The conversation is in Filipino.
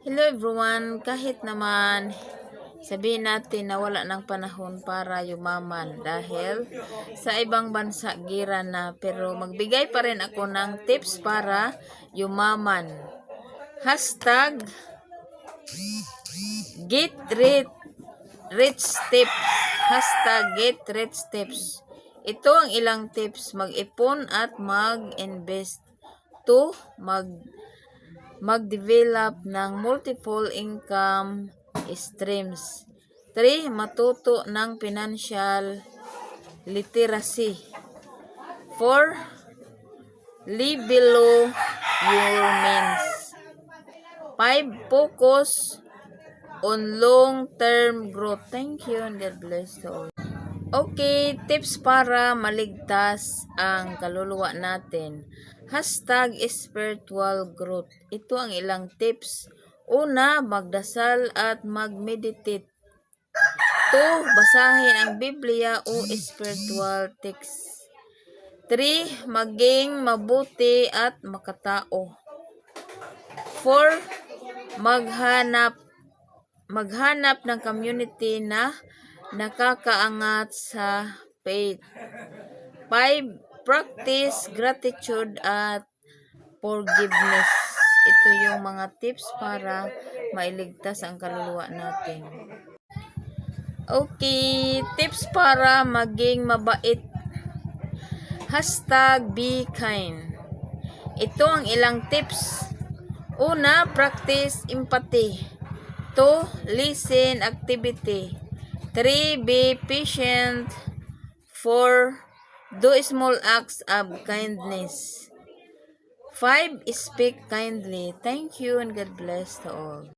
Hello everyone, kahit naman sabihin natin na wala ng panahon para yumaman dahil sa ibang bansa gira na, pero magbigay pa rin ako ng tips para yumaman. Hashtag get rich tips. Hashtag get rich tips. Ito ang ilang tips: mag-ipon at mag-invest. 2. Mag-develop ng multiple income streams. 3. Matuto ng financial literacy. 4. Live below your means. 5. Focus on long-term growth. Thank you and God bless to all. Okay, tips para maligtas ang kaluluwa natin. Hashtag spiritual growth. Ito ang ilang tips. Una, magdasal at mag-meditate. 2. Basahin ang Biblia o spiritual text. 3. Maging mabuti at makatao. 4. Maghanap ng community na nakakaangat sa faith. 5. Practice gratitude at forgiveness. Ito yung mga tips para mailigtas ang kaluluwa natin. Okay, tips para maging mabait. Hashtag be kind. Ito ang ilang tips. Una, practice empathy. 2. Listen activity. 3. Be patient. 4. Do small acts of kindness. 5. Speak kindly. Thank you and God bless to all.